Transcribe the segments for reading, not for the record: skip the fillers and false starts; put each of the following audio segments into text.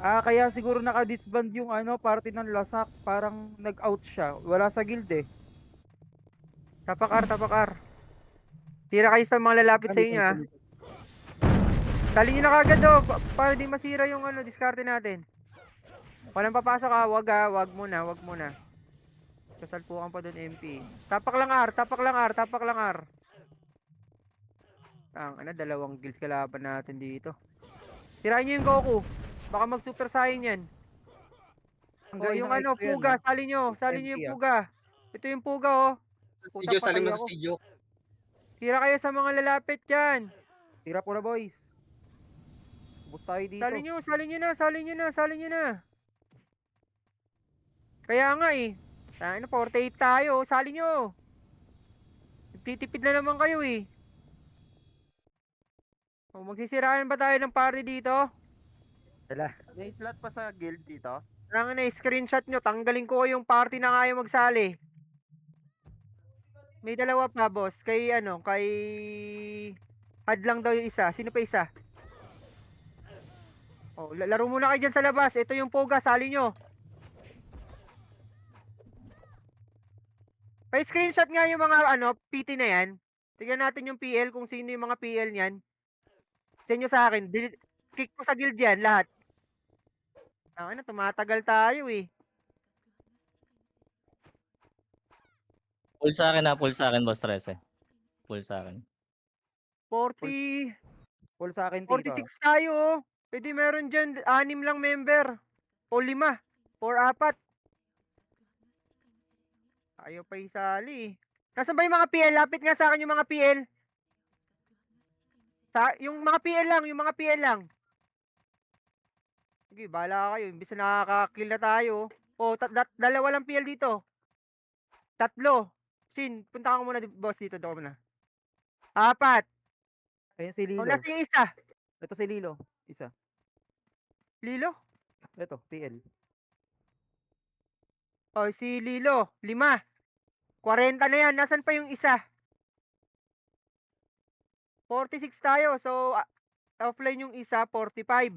Kaya siguro naka-disband yung party ng Lasak. Parang nag-out siya. Wala sa guild eh. Tapakar, tapakar. Tira kayo sa mga lalapit sa inyo, Dito, ah. dito. Tali nyo na kagad, oh. Para di masira yung diskarte natin. Walang papasok, ah. Wag muna, wag muna. Kasalpukan pa dun, MP. Tapak lang, R. Tapak lang, R. Tapak lang, R. Dalawang guild kalaban natin dito. Tirahin nyo yung Goku. Baka mag-super saiyan yan. O, Tanggay yung ng Exo yan Puga, sali nyo MP yung ah. Puga. Ito yung Puga, oh. Puta, Studio, salim patay mo sa ako. studio. Tira kayo sa mga lalapit dyan. Tira po na boys. Ubus tayo dito. Sali nyo na, sali nyo na, sali nyo na. Kaya nga eh. 48 tayo, sali nyo. Titipid na naman kayo eh. O, magsisiraan ba tayo ng party dito? Wala. May slot pa sa guild dito? Kailangan na screenshot nyo, tanggalin ko yung party na ayaw magsali. May dalawa pa, boss. Kay Hadlang daw yung isa. Sino pa isa? Oh, laro muna kayo dyan sa labas. Ito yung Poga, sali nyo. Pa-screenshot nga yung mga PT na yan. Tignan natin yung PL kung sino yung mga PL niyan. Send nyo sa akin. Kick ko sa guild yan, lahat. Tumatagal tayo eh. Full sa akin na, full sa akin, boss 13. Full sa akin. 40, Full sa akin, Tito. 46 tayo oh. Pwede meron dyan, 6 lang member. O 5. 4, 4. Ayaw pa isali eh. Nasaan ba yung mga PL? Lapit nga sa akin yung mga PL. Yung mga PL lang, yung mga PL lang. Sige, bahala kayo. Imbis na nakaka-kill na tayo. O, dalawa lang PL dito. 3. Shin, punta ka muna, boss, dito. Doon muna. 4. Ayun si O, Lilo. nasa yung isa? Ito si Lilo. Isa. Lilo? Ito, PL. O, si Lilo. 5. 40 na yan. Nasaan pa yung isa? 46 tayo. So, offline yung isa, 45.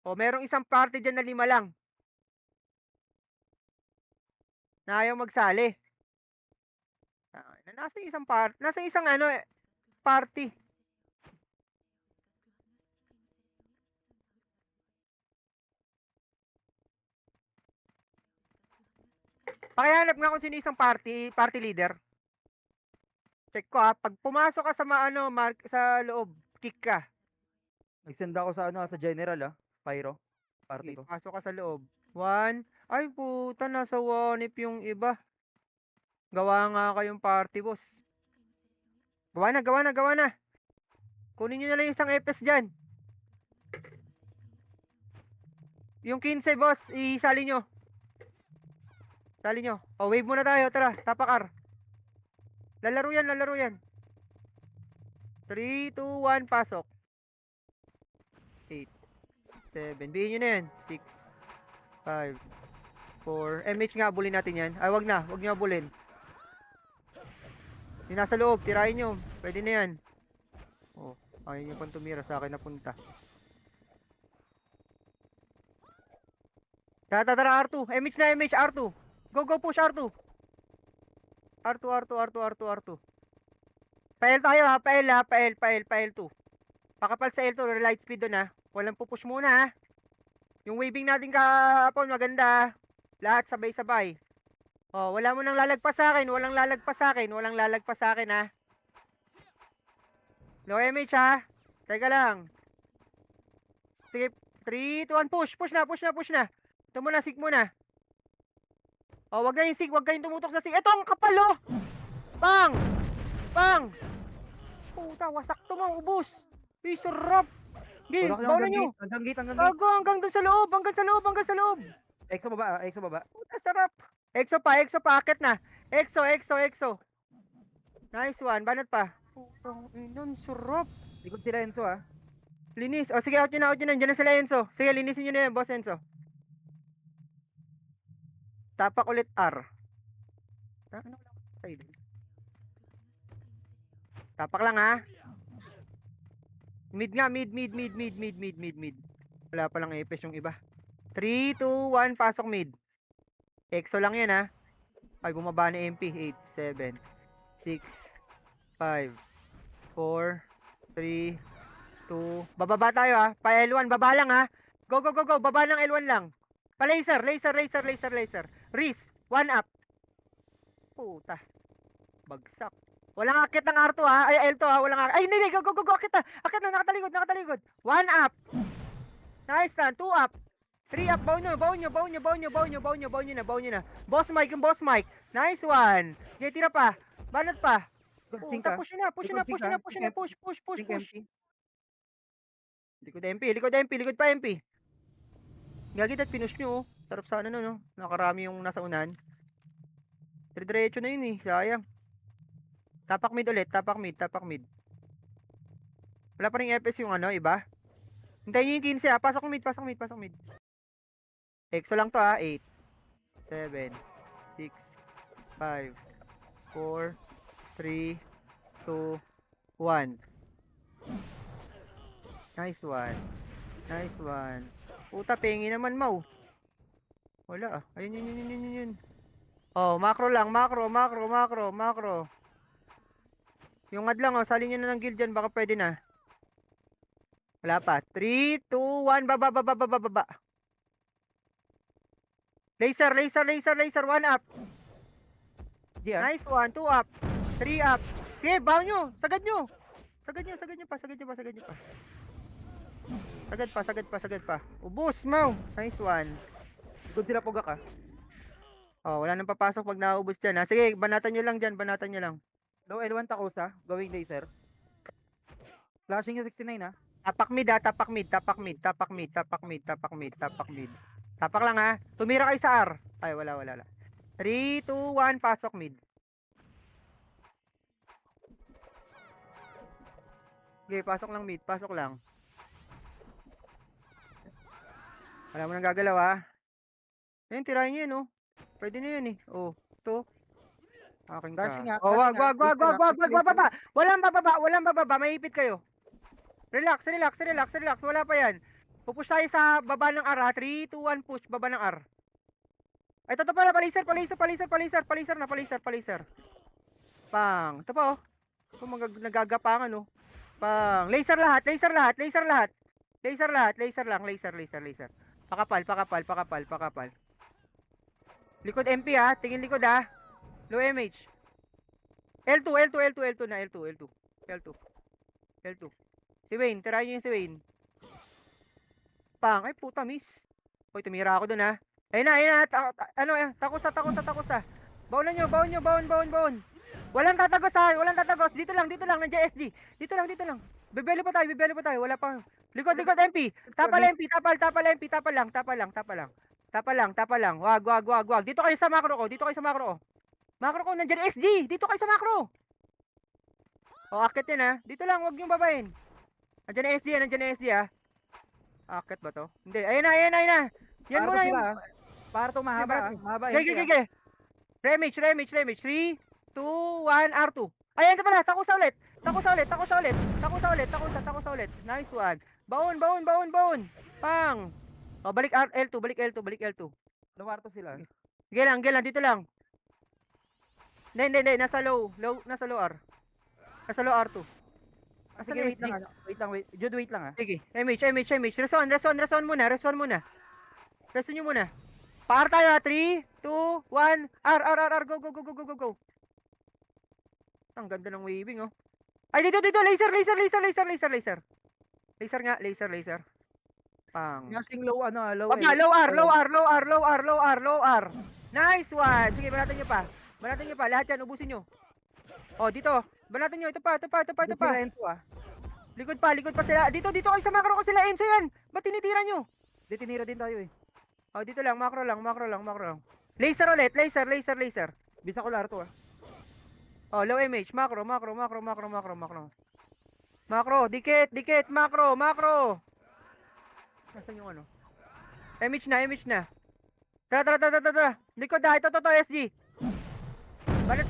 O, merong isang party dyan na 5 lang. Na ayaw magsali. Nasa isang party. Pakihanap nga kung sino isang party leader. Check ko ha. Pag pumasok ka sa sa loob, kick ka. Nag-send ako sa general Pyro. Party Okay, ko. pasok ka sa loob. 1. Ay puta, nasa one if yung iba. Gawa nga kayong party, boss. Gawa na. Kunin nyo na lang isang FS dyan. Yung 15, boss, isali nyo. Sali nyo. O, wave muna tayo. Tara, tapakar. Lalaro yan. 3, 2, 1, pasok. 8, 7. Bihin nyo na yan. 6, 5, 4. MH nga, abulin natin yan. Ay, wag nyo abulin. Yung nasa loob, tirahin nyo. Pwede na yan. Oh, ayun yung pang tumira, sa akin napunta. Tara, R2. MH na MH, R2. Go, push R2. R2. Pael tayo ha, pael 2. Pakapal sa L2, light speed doon ha. Walang pupush muna ha. Yung waving natin kahapon, maganda. Lahat sabay-sabay. Oh, wala mo nang lalagpas sa akin, walang lalagpas sa akin ha. Low MH ha. Teka lang. Sige, 3, 2, 1, push na. Ito muna, sig muna. Oh, wag na yung sig, wag kayong tumutok sa sig. Ito ang kapal oh. Bang! Puta, wasak to mga ubos. Uy, sarap. Game, bawalan nyo. Hanggang gate. Gago, hanggang dun sa loob. Exo baba. Puta, sarap. Exo pa, akit na. Exo. Nice one, banat pa. Putang inon, sarap. Likod sila Enzo Linis. O sige, out nyo na. Diyan na sila Enzo. Sige, linisin nyo na yan, boss Enzo. Tapak ulit R. Tapak lang ha. Mid nga, mid. Wala palang epes yung iba. 3, 2, 1, pasok mid. EXO lang yan ha. Ay, bumaba na MP. 8, 7, 6, 5, 4, 3, 2. Bababa tayo ha. Pa L1, baba lang ha. Go, go, go, go. Baba ng L1 lang. Pa laser, laser, laser, laser, laser. Riz, 1 up. Puta. Bagsak. Walang akit ng R2 ha. Ay, L2 ha. Walang akit. Ay, hindi, go, go, go, go. Akit na. Akit na. Nakataligod, nakataligod. 1 up. Nice one. 2 up. 3 up. Baon nyo, baon nyo, baon nyo, baon nyo, baon nyo, baon nyo, baon nyo na, baon nyo na. Boss Mike, yung Boss Mike. Nice one. Okay, tira pa. Banat pa. Good sync Puta, ka. push na, push na, push na, push na, push, push, push, Sync push. empty. Likod MP, likod MP, likod pa MP. Gagit at pinush nyo, oh. Sarap sana no, no? Nakarami yung nasa unahan. Dire-diretso na yun eh, sayang. Tapak mid ulit, tapak mid, tapak mid. Wala pa rin FS yung ano, iba. Hintayin nyo yung 15 ah, pasok mid, pasok mid, pasok mid. EXO lang to ah, 8, 7, 6, 5, 4, 3, 2, 1. Nice one. Nice one. Puta, pengi naman, Mau. Wala ah. Ayun, yun. Oh, macro lang. Macro. Yung ad lang, oh. Salin nyo na ng guild dyan. Baka pwede na. Wala pa. 3, 2, 1. Baba. Laser. 1 up. G ah. Nice one. 2 up. 3 up. Sige, baw nyo. Sagad nyo pa. Sagad pa. Ubus, Mau. Nice one. Good sila Pugak ah. Oh, wala nang papasok pag naubos dyan. Ha? Sige, banatan nyo lang dyan. Low L1 Takusa. Going laser. Flashing yung 69 ah. Tapak mid. Tapak lang ha. Tumira kayo sa R. Ay, wala. 3, 2, 1, pasok mid. Okay, pasok lang mid. Wala mo nang gagalaw ha. Ayun, tirahin nyo yun oh. Pwede na yun eh. Oh, ito. Aking ka. Flashing ah, Oh, wag. Baba. Walang bababa. Maipit kayo. Relax. Wala pa yan. Pupush tayo sa baba ng R ha. 3, 2, 1, push. Baba ng R. Ay, ito pala. Paliser na. Pang. Ito pa oh. Ito nagagapangan oh. Pang. Laser lahat. Laser lang. Pakapal. Likod MP ha. Tingin likod ha. Low MH. L2 na. L2. Si Wayne. Tirahin nyo yung si Wayne. Pang. Ay puta miss. Hoy, tumira ako dun ha. Ayun na. Takusa. Baon nyo. Walang tatagos. Dito lang. Nandiyan SG. Dito lang. Bibeli pa tayo. Wala pa. Likod MP. Tapal lang. Wag. Dito kayo sa macro ko. Macro ko, nandiyan SG. Dito kayo sa macro. O, akit yan ha. Dito lang, wag niyong babayin. Nandiyan SG ha. Akit ba to? Hindi. Ayun na. Yan Parto muna sila yung... ah. Parto mahaba ah. Mahaba empty ah. Gege. Remage. 3, 2, 1, R2. Ayan, ito pala. Takusa ulit. Nice one. Baon. Pang. O, balik L2. Lumarto sila. Sige lang. Dito lang. Hindi. Nasa low R. Nasa low R2. Ah, sige, wait lang. Jude, wait lang ah. Sige. MH. Reson muna. Reson nyo muna. Pa-R tayo ha. 3, 2, 1. R. Go. Ang ganda ng waving oh. Ay, dito. Laser. Laser. Pang. Flashing low ano ah. Low Baba, L. low R. Nice one. Sige, banatan nyo pa. Lahat yan, ubusin nyo. Oh, dito. Banatan nyo. Ito pa. Good sila N2 ah. Likod pa sila. Dito kayo sa macro ko sila. Enzo yan. Ba't tinitira nyo? Di tinira din tayo eh. Oh, dito lang. Macro lang. Laser ulit. Laser. Bisa ko Larto ah. Oh, low MH. Macro. Dikit. Macro. Nasaan yung ano? MH na. Tara. Likod ha. Ito, SG. Balat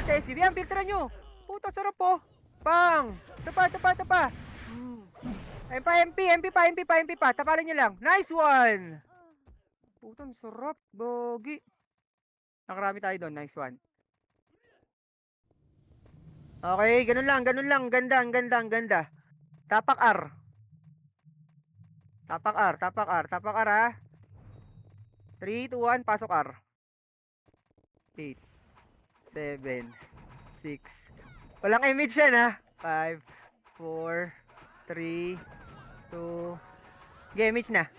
sa SG. Yan, filteran nyo. Puta, sarap po. Pang. Ito pa. Ayun pa, MP pa. Tapalan nyo lang. Nice one! Putang sarap, bogi. Nakarami tayo doon. Nice one. Okay, ganun lang. Ganda, ang ganda. Tapak R. Tapak R ha. 3, 2, 1, pasok R. 8, 7, 6. Walang image yan ha. 5, 4, 3, 2. Okay, image na.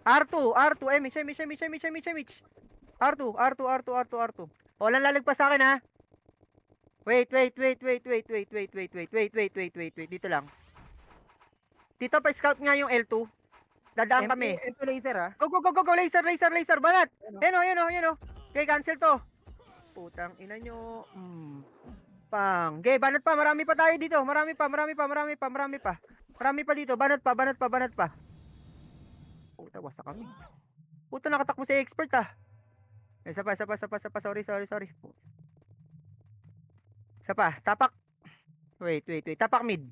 R2, image. R2. Walang lalagpas sa akin ha. Wait. Dito lang. Dito pa scout nga yung L2. Dadaan kami. MP laser ah. Go. Laser. Banat. Yan o. Okay, cancel to. Putang ina nyo. Pang. Okay, banat pa. Marami pa tayo dito. Marami pa dito. Banat pa. Puta, wasa kami. Puta, nakatakbo si expert ah. Isa pa. Sorry. Isa pa. Tapak. Wait. Tapak mid.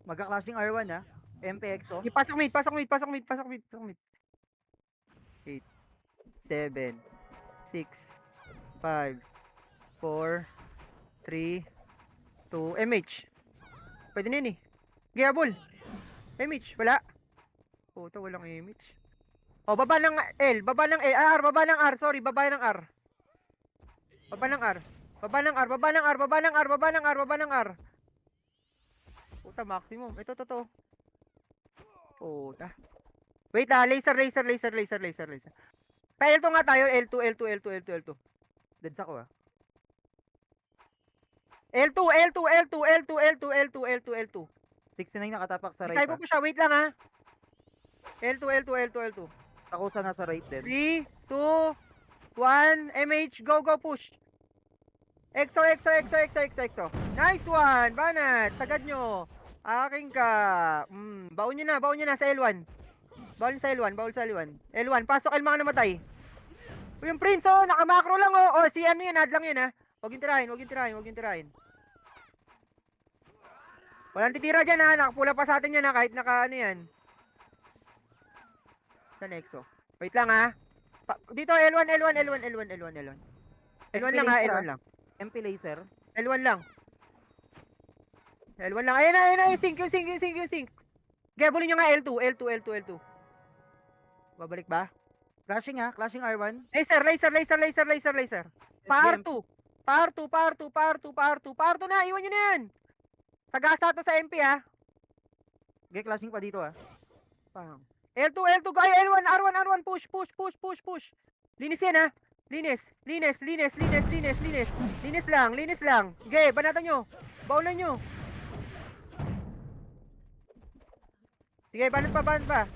Magka-clashing R1 ah. MPXO. Pasok mid. 8, 7, 6, 5, 4, 3, 2, MH. Pwede na yun eh. Giabol. MH, wala. Puta, walang MH. O, baba ng L. Baba ng R. Sorry, baba ng R. Baba ng R. Puta, maximum. Ito, totoo. Puta. Wait laser. Pa L2 nga tayo. L2. Deads ako ah. L2. 69 nakatapak sa Di right tayo ah. po siya. Wait lang ha. L2. Takusa na sa right din. 3, 2, 1. MH. Go, push. EXO. Nice one. Banat. Sagad nyo. Aking ka. Baon nyo na sa L1. Bawal sa L1. L1. Pasok L mga namatay. O yung Prince oh. Nakamakro lang oh. O si ano yan. Ad lang yan ha. Huwag yung tirahin. Walang titira dyan ha. Nakapula pa sa atin yan ha. Kahit naka ano yan. Sa Nexo. Wait lang ha. Dito L1 lang ha. L1 lang. MP laser. L1 lang. Ayun na. Sync. Gabulin nyo nga L2. Babalik ba? Clashing R1. Laser. Par 2 na. Iwan nyo na yan. Sagasa to sa MP ha. Okay, clashing pa dito ah. Pang. L2 gaya L1 R1 push. Linis yan ha. Linis lang. Okay, banatan nyo. Baulan nyo. Sige, banat pa.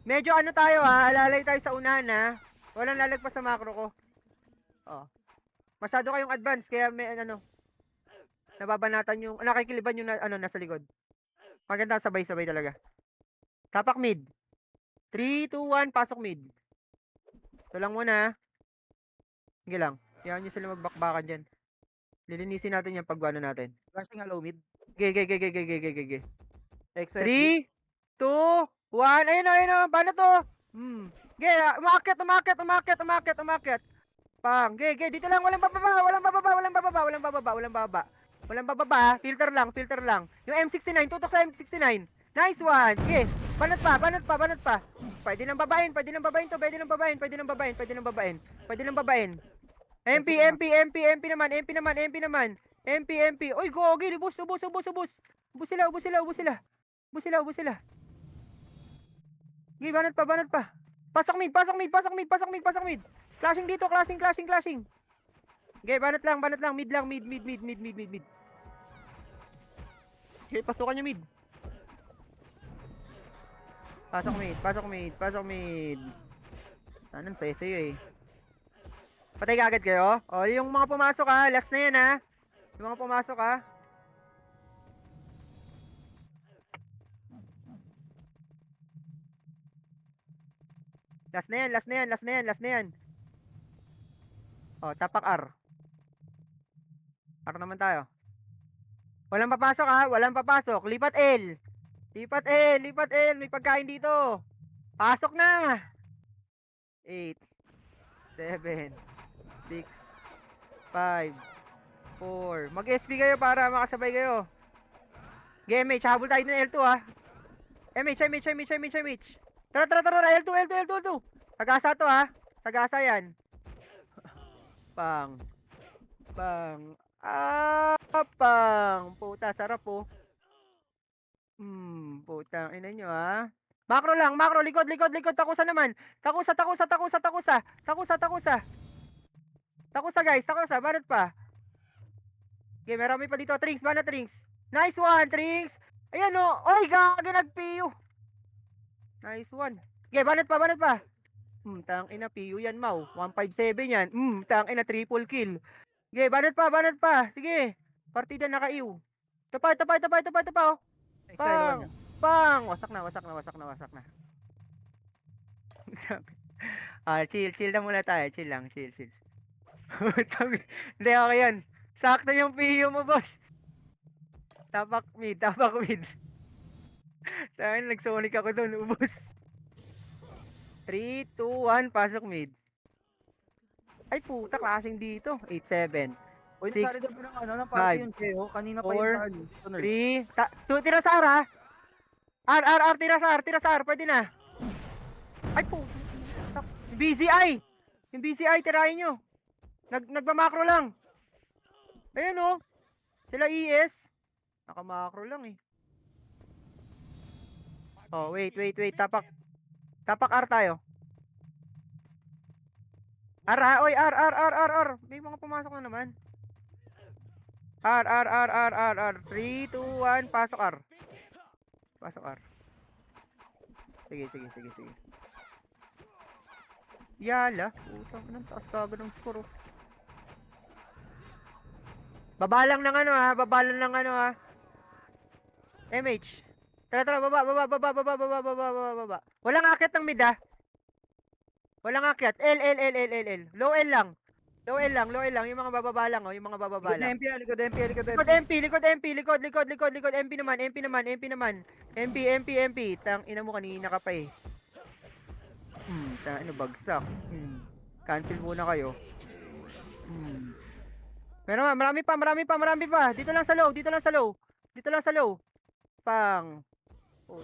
Medyo ano tayo ha, alalay tayo sa unahan ha. Walang lalagpas sa macro ko. Oh. Masyado kayong advance kaya may ano. Nababanatan yung, nakikiliban yung nasa likod. Maganda, sabay-sabay talaga. Tapak mid. 3, 2, 1, pasok mid. Ito lang muna ha. Sige lang. Kaya nyo sila magbakbakan dyan. Lilinisin natin yung pagwano natin. Clashing low mid. Ge. EXO 3, 2, 1. Ayun o. Paano to? Ge, umakyat. Pang. Ge. Dito lang. Walang bababa. Filter lang. Yung M69. Tutok sa M69. Nice one. Ge. Banat pa. Pwede nang babain to. MP naman. Uy, go. Ubus. Ubus sila. Gi, banat pa. Pasok mid. Clashing dito, clashing. Gi, banat lang. Mid lang. Gi, pasukan nyo mid. Pasok mid. Anong sayo eh. Patay ka agad kayo? O, yung mga pumasok ha. Last na yan ha. Yung mga pumasok ha. Last na yan. O, tapak R. R naman tayo. Walang papasok ha, walang papasok. Lipat L. Lipat L, lipat L. May pagkain dito. Pasok na. 8, 7, 6, 5, 4. Mag-SP kayo para makasabay kayo. MH, habol tayo ng L2 ha. MH. Tara, L2. Sagasa to ha. Sagasa yan. Pang. Pang. Puta, sarap po. Putang ina nyo ha. Macro lang, likod. Takusa naman. Takusa guys, banat pa. Okay, marami pa dito. Banat Trinks. Nice one, Trinks. Ayan o. Oy, gagi nag-PU. Nice one. Okay, banat pa. Tang ina, PU yan, Mau. 157 yan. Tang ina, triple kill. Okay, banat pa. Sige. Partida naka-iw. Ito pa. Oh. Pang. Wasak na. Chill na muna tayo. Chill lang. Hindi, okay yan. Sakto yung PU mo, boss. Tapak mid. Saan nagsonic ako doon, ubos. 3, 2, 1, pasok mid. Ay puta, klaseng dito. 8, 7. Uy, 6, nasali daw ng party 5, yung Geo. Kanina pa 4, yun sa ano. sa nurse. 3, 2, tira sa R ha. Tira sa R, pwede na. Ay po. BZI. Yung BZI, tirahin nyo. Nagmamakro lang. Ayun oh. Sila ES. Nakamakro lang eh. Oh, wait. Tapak R tayo. R ha. Oy, R. May mga pumasok na naman. R. 3, 2, 1, pasok R. Sige. Yala. Putang anong taas kaga ng score. Babalang ng ano ha. MH. Tara, baba. Walang akyat ng mid ha. Walang akyat. L. Low L lang. Yung mga bababa lang oh. Likod MP. Likod MP naman. MP. Tang ina mo kanina ka pa eh. Ano bagsak. Cancel muna kayo. Pero marami pa. Dito lang sa low. Pang.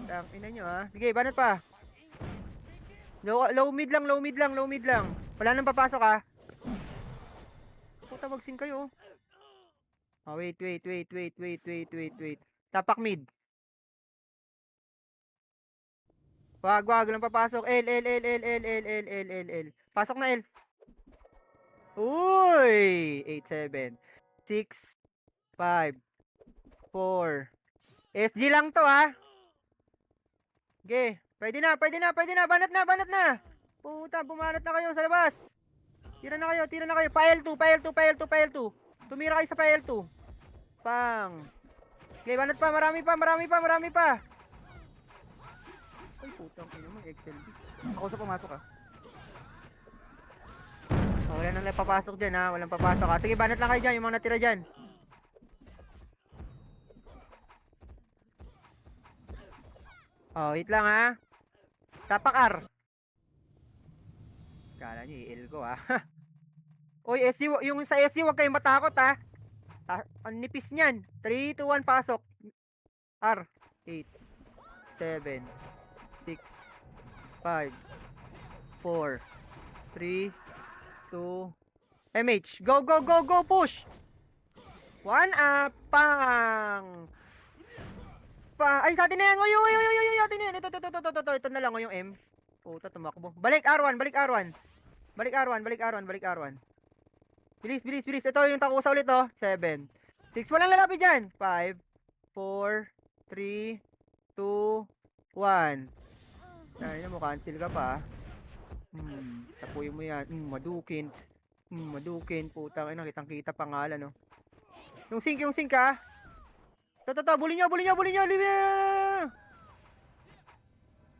Tang ina nyo ha. Sige, banat pa. Low mid lang. Wala nang papasok ha. Puta, magsin kayo. Oh, wait. Tapak mid. Wag lang papasok. L. Pasok na L. Uy! 8, 7, 6, 5, 4. SG lang to ha. Okay. Pwede na. Banat na. Puta, bumanat na kayo sa labas. Tira na kayo. Pa L2. Tumira kayo sa pa L2. Pang. Okay, banat pa. Marami pa. Ay, putang ina mo, XLB. Ako sa pumasok ah. Oh, wala nang papasok dyan ha. Walang papasok ha. Sige, banat lang kayo dyan. Yung mga natira dyan. Oh, wait lang ha. Tapak R. Kala nyo, i-L ko ha. Oy, SU, yung sa SU, huwag kayong matakot ha. Ang nipis niyan. 3, 2, 1, pasok. R. 8, 7, 6, 5, 4, 3, 2, MH. Go, push. 1 up, pang. Ay, sa atin na yan. Uy, atin na yan. Ito na lang, yung M. Puta, tumakbo. Balik R1. Bilis. Ito yung takusa ulit, oh. 7, 6. Walang lalapit dyan. 5, 4, 3, 2, 1. Ay, mo, cancel ka pa. Tapuin mo yan. Madukin. Putang ina, kitang-kita pangalan, no. Yung sync ka. Bulin nyo.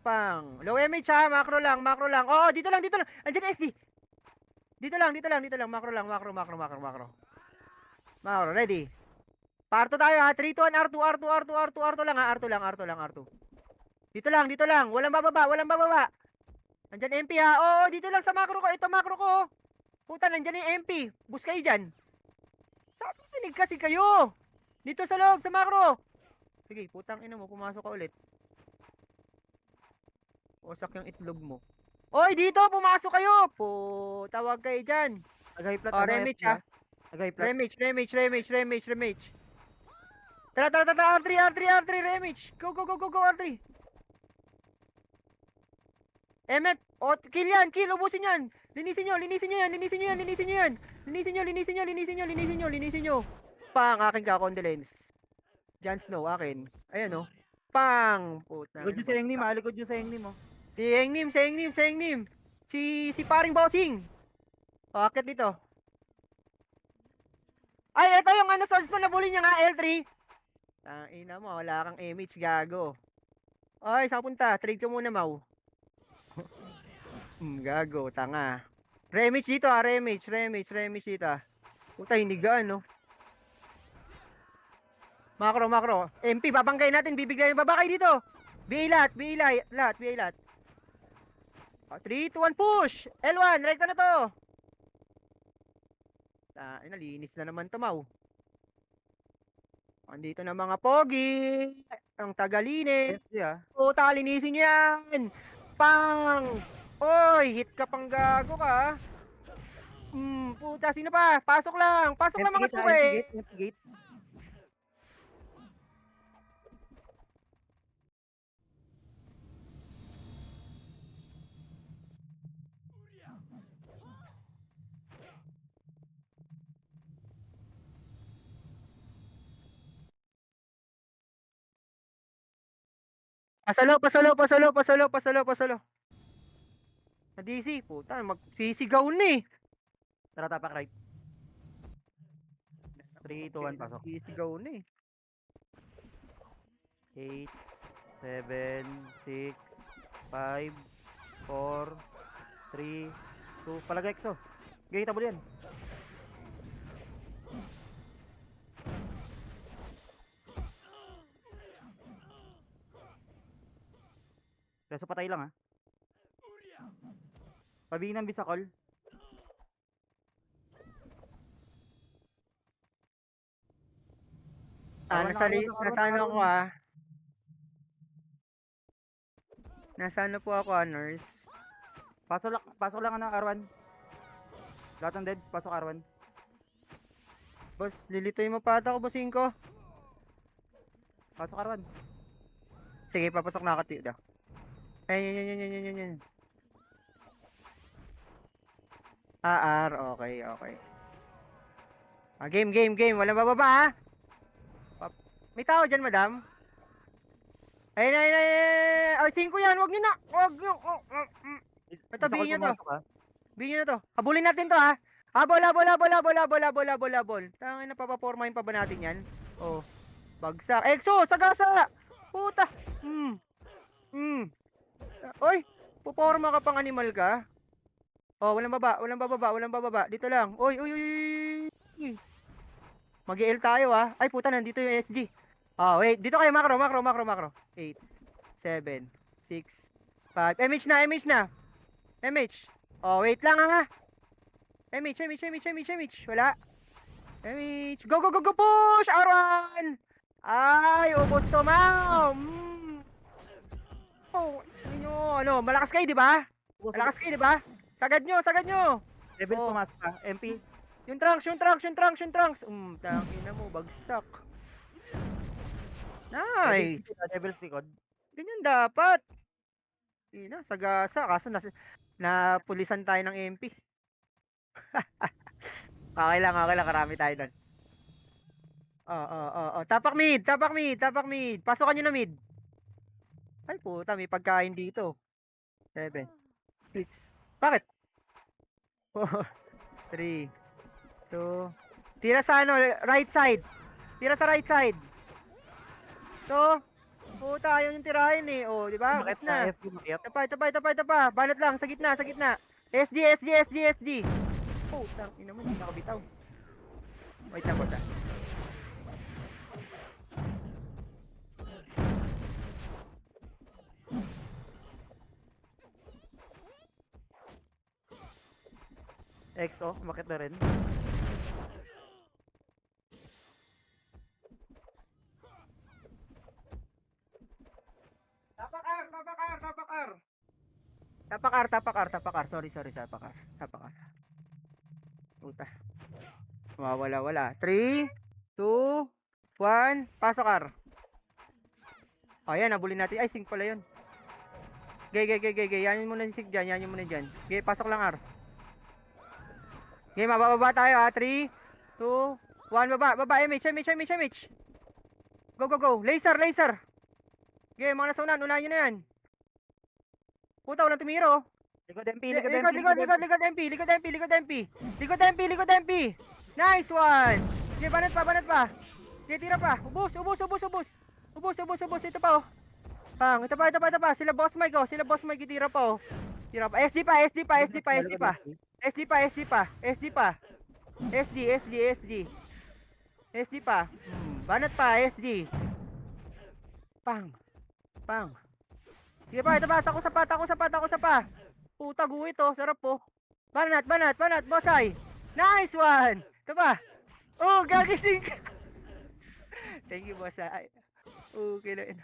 Pang. Low MH ha. Macro lang. Oh, dito lang. Andiyan SC. Dito lang. Macro lang. Macro. Ready. Pa-R2 tayo ha. 3, 2, 1, R2, R2, R2, R2, R2 lang ha. R2 lang, R2 lang, R2. Dito lang, dito lang. Walang bababa, walang bababa. Nandyan MP ha. Oo, dito lang sa macro ko. Ito macro ko. Puta, nandyan yung MP. Bus kayo dyan. Sabi tinig kasi kayo. Dito sa loob, sa macro. Sige, putang ina mo. Pumasok ka ulit. Wasak yung itlog mo. Oy, dito, pumasok kayo. Tawag kayo dyan. Nag-high plat, Oh, ano, remage FP, ha. Nag-high plat. Remage. Tara, R3, remage. Go, R3. MF, kill yan, ubusin yan. Linisin nyo yan. Pang, aking ka-condolence. Jon Snow, akin. Ayan o. Pang, puta. Likod yung sa Engnim, likod yung sa Engnim, oh. Si Engnim. Si paring bossing. O, akit dito. Ay, ito yung ano, swordsman na bully niya nga, L3. Ina mo, wala kang image, gago. Ay, saan punta? Trade ka muna, Mau. Gago, tanga. Remage dito remage dito Puta, hindi gaan, no? Macro. MP, babangkay natin, bibigay yung babakay dito. BA lahat. 3, 2, 1, push! L1, rekta na to. Nalinis na naman to, Mau. Andito na mga pogi. Ang tagalinis. SG, ah. Puta, linisin nyo yan. Pang! Oy, hit ka pang gago ka. Puta, sino pa? Pasok lang mga suke. Empty gate. Pasalo. Na DC, puta, magsisigaw na eh. Tara, tapak right. 3, 2, 1, pasok. Magsisigaw na eh. 8, 7, 6, 5, 4, 3, 2, palagay exo. Gate tabol yan. Reso patay lang, ha. Pabingin ng bisakol. Nasaan po ako nurse. Pasok lang ng R1. Lahat ng deads, pasok R1. Boss, lilitoy mo pa ata ko, bossing ko. Pasok R1. Sige, papasok na ako dito. Yan. R, okay. Game. Walang bababa ha. May tao dyan, madam. Ayun. Ay, 5 yan. Huwag nyo na. Ito, bigyan nyo to. Bigyan nyo to. Habulin natin to ha. Habol. Tangin na, papapormahin pa ba natin yan? Oh. Bagsak. Exo, sagasa. Puta. Oy, puporma ka pang animal ka. Oh, walang bababa. Dito lang. Oy. Mag-EL tayo ha. Ay, puta, nandito yung SG. Oh, wait. Dito kayo, macro. 8, 7, 6, 5. MH na. MH. Oh, wait lang ha. MH. Wala. MH. Go. Push! R1! Ay, ubos to, ma'am. Oh, malakas kayo, di ba? Sagad nyo. Devils Oh. pumasok pa. MP. Yung trunks. Tangina mo, bagsak. Nice. Devils likod. Ganyan dapat. Sagasa. Kaso napulisan tayo ng MP. Okay lang. Karami tayo doon. Tapak mid. Pasokan nyo na mid. Ay puta, may pagkain dito. 7, 6. Bakit? 4, 3, 2. Tira sa right side. Tira sa right side. To. Puta, ayaw yung tirahin eh. Oh, di ba? Bus na. SG makiat. Tapa. Banat lang, sa gitna. SG. Putang ina mo, hindi nakabitaw. Wait lang, boss ah. EXO, bakit na rin? Tapak-ar, tapak-ar, tapak-ar. Tapak-ar, tapak-ar, tapak-ar. Sorry, tapak-ar. Tapak-ar. Puta. Wala. 3, 2, 1, pasok ar. Ayan, nabulin natin. Ay, sync pala yun. Gay. Yan muna si Sig dyan, yan muna dyan. Gay, pasok lang ar. Gay, mababa tayo ha. 3, 2, 1, baba. MH. Go. Laser. Gay, mga nasunan, unahan nyo na yan. Puta, walang tumiro. Likod MP, Likod MP. Nice one. Gay, banat pa. Gay, tira pa. Ubus. Ito pa oh. Ito pa. Sila boss Mike itira pa oh. SD pa. Banat pa, SD. Pang. Sige pa, ito pa, tako sa pa. Puta, guhit oh, sarap po. Banat, bossay. Nice one. Ito pa. Oh, gagising ka. Thank you, bossay. Okay na yun.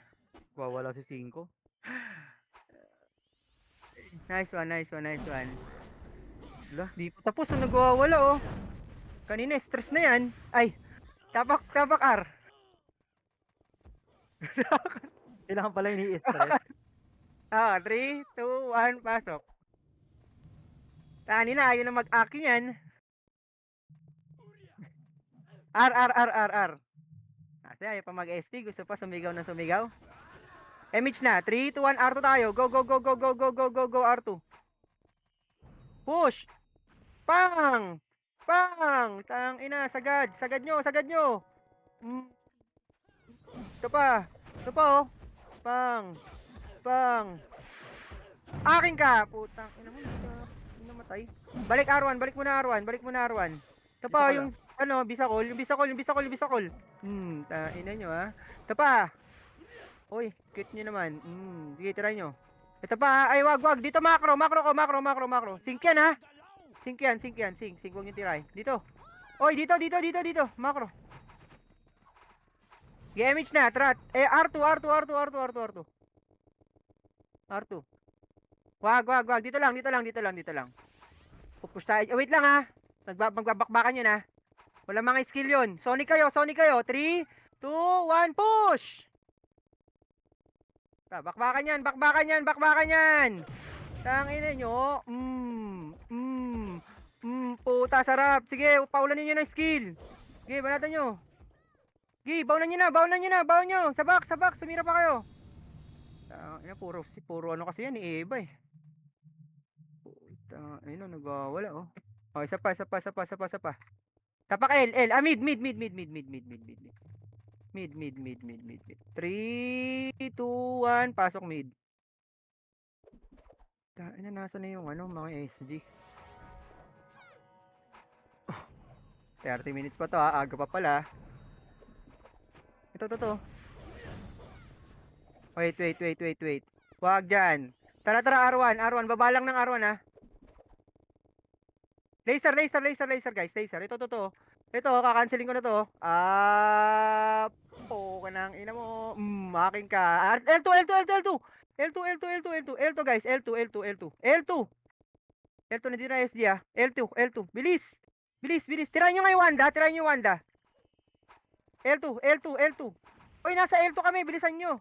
Wawala si 5. Nice one. Lah, Di pa tapos, nagwawala oh. Kanina, stress na yan. Ay, tapak R. kailangan pala ini-stress. 3, 2, 1, pasok. Kanina, ayaw na mag-akin yan. R. Kasi ayaw pa mag-SP, gusto pa sumigaw. MH na, 3, 2, 1, R2 tayo. Go, R2. Push! Pang! Tang ina, sagad nyo. Ito pa oh. Pang! Akin ka! Putang ina mo, hindi namatay. Balik muna R1. Ito pa, yung, bisakol. Ina nyo ha. Ito pa. Uy, cute nyo naman. Sige, try nyo. Ito pa, ay wag. Dito macro. Sync yan ha. Sync. Huwag nyo tiray. Dito. Oy, dito. Macro. Damage na, trat. R2. Wag. Dito lang. Pupush tayo. Wait lang ha. Magbabakbakan yun ha. Wala mga skill yun. Sonic kayo. 3, 2, 1, push! Bakbakan yan. Tangina nyo. Puta, sarap. Sige, paulanin nyo ng skill. Sige, banatan nyo. Sige, bawnan nyo. Sabak. Sumira pa kayo. Puro ano kasi yan, Eva eh. Puta, ayun, nagwawala oh. Oh, isa pa. Tapak L. Mid. Mid. 3, 2, 1, pasok mid. Nasa na yung mga SG. 30 minutes pa to ha, aga pa pala. Ito. Wait. Wag dyan. Tara, R1, babalang ng R1 ha. Laser guys, laser. Ito. Ito, kakancelin ko na to. Kanang ina mo. Akin ka. L2 guys, L2 na dito na SG ah. L2. Bilis. Tirahin nyo nga yung Wanda. L2. Oy, nasa L2 kami, bilisan nyo.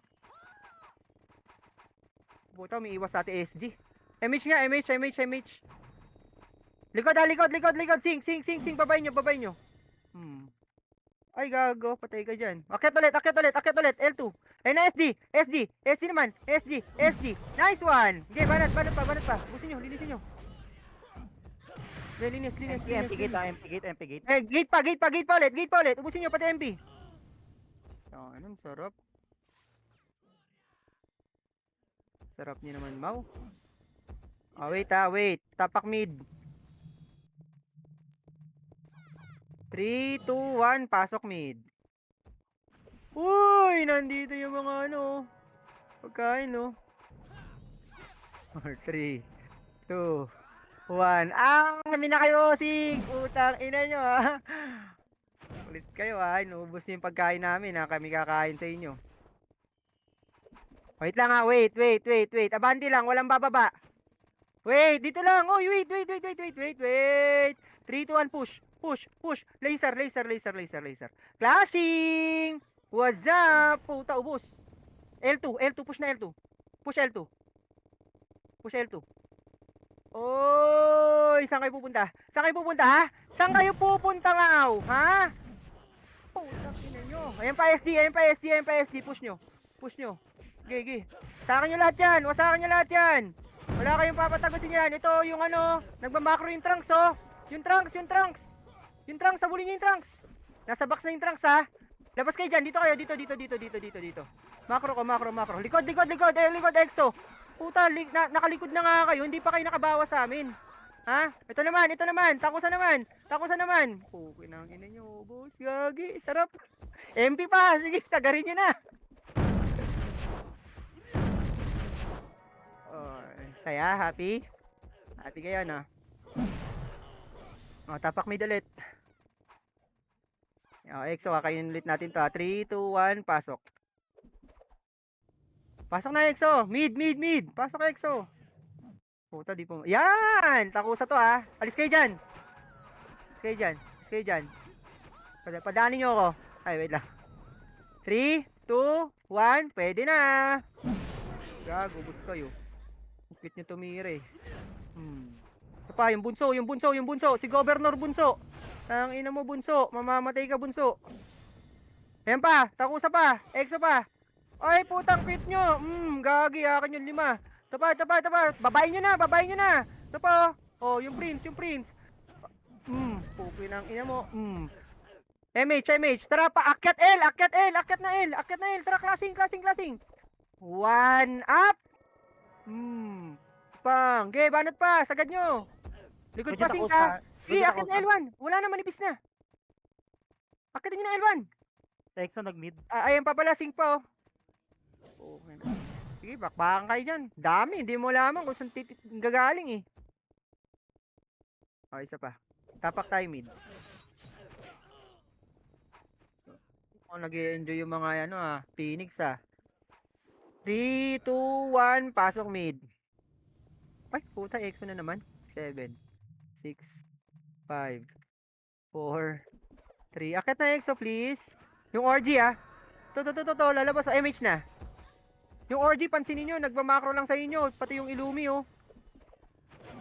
Buta, may iwas sa ating SG. MH. Likod. Sing. Babay nyo. Ay, gago. Patay ka dyan. Akyat ulit. L2. Ay na, SG naman. SG. Nice one. Okay, banat pa. Busin nyo, linisin nyo. Linis. MP gate. Gate pa ulit. Ubusin nyo pati MP. Anong sarap. Sarap niyo naman, Mau. Wait. Tapak mid. 3, 2, 1, pasok mid. Uy, nandito yung mga pagkain 3, 2, 1. Kami na kayo, Sig! Utang ina nyo, ha? Ulit kayo, ha? Inubos niyo yung pagkain namin, ha? Kami kakain sa inyo. Wait lang, ha? Wait. Abante lang, walang bababa. Wait, dito lang. Oh, wait. 3, 2, 1, push. Laser. Clashing! What's up? Puta, ubos. L2, push na L2. Push L2. Oy, saan kayo pupunta? Ha? Saan kayo pupunta, ngaw? Ha? Putang ina nyo. Ayan pa SD. Push nyo. Gigi. Sa akin yung lahat yan. Wasakan nyo lahat yan. Wala kayong papatagusin yan. Ito yung ano, nagmamakro yung trunks, oh. Yung trunks. Sabulin nyo yung trunks. Nasa box na yung trunks, ha. Labas kayo dyan. Dito kayo. Dito. Makro ko. Likod. Likod, EXO. Puta, nakalikod na nga kayo. Hindi pa kayo nakabawas sa amin. Ha? Ito naman. Takusan naman. Pukin ang ina nyo, boss. Gagi. Sarap. MP pa. Sige, sagarin nyo na. Oh, saya, happy. Happy kayo, no? Oh, tapak mid ulit. Oh, EXO, kakainin ulit natin to. 3, 2, 1, pasok. Pasok na, EXO. Mid. Pasok, EXO. Puta, di po. Yan! Takusa to, ha. Alis kayo dyan. Padaanin nyo ako. Ay, wait lang. 3, 2, 1. Pwede na. Gago, bus kayo. Quit nyo tumira, eh. Ito pa, yung bunso. Si Governor Bunso. Ang ina mo, Bunso. Mamamatay ka, Bunso. Ayan pa. Takusa pa. EXO pa. Ay, putang quit nyo. Gagi, akin yung 5. Ito pa. Babayin nyo na. Ito pa, oh. Yung prince. Pukin ang ina mo. MH. Tara pa, akyat na L. Tara, clashing. 1 up. Pang. Okay, banat pa. Sagad nyo. Likod Medyo pa, sing takusa. ka. Medyo Akyat takusa. na L1. Wala na, manipis na. Akyatin nyo na L1. EXO nag-mid. Ayan pa pala, sing pa, oh. Okay na. Sige, bakbakan kayo dyan. Dami, hindi mo lamang kung saan gagaling, eh. Okay, isa pa. Tapak tayo mid. Nag-i-enjoy yung mga Phoenix, 3, 2, 1, pasok mid. Ay, puta, EXO na naman. 7, 6, 5, 4, 3. Akit na EXO, please. Yung ORG, to, lalabas. MH na. Yung ORG, pansinin nyo, nagmamakro lang sa inyo. Pati yung Illumi, oh.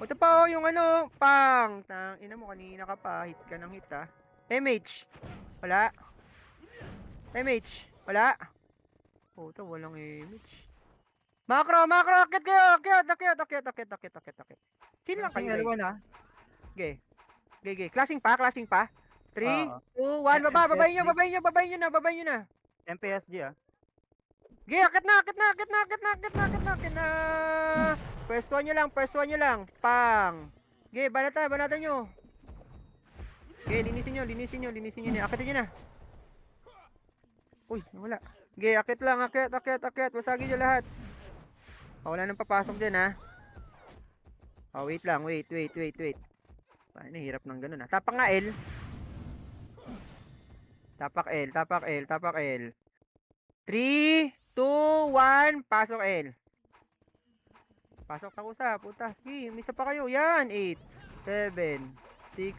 Ito pa, yung pang. Ina mo, kanina ka pa. Hit ka ng hit, MH. Wala. Puta, walang MH. Makro. Akit kayo. Akit. Chill lang kayo, L1, guys. Okay. Clashing pa. 3, Oo. 2, 1. Babayin nyo na. MPSG, Okay, akit na. Pwestuhan nyo lang. Pang. Okay, banatan nyo. Okay, linisin nyo. Akitin nyo na. Uy, wala. Okay, akit lang. Wasagin nyo lahat. Wala nang papasok dyan, wait lang. Wait. Ay, nahirap ng ganun, Tapak nga L. Tapak L. 3, 2, 1, pasok L. Pasok takusa, puta. Sige, may isa pa kayo. Yan, 8, 7, 6,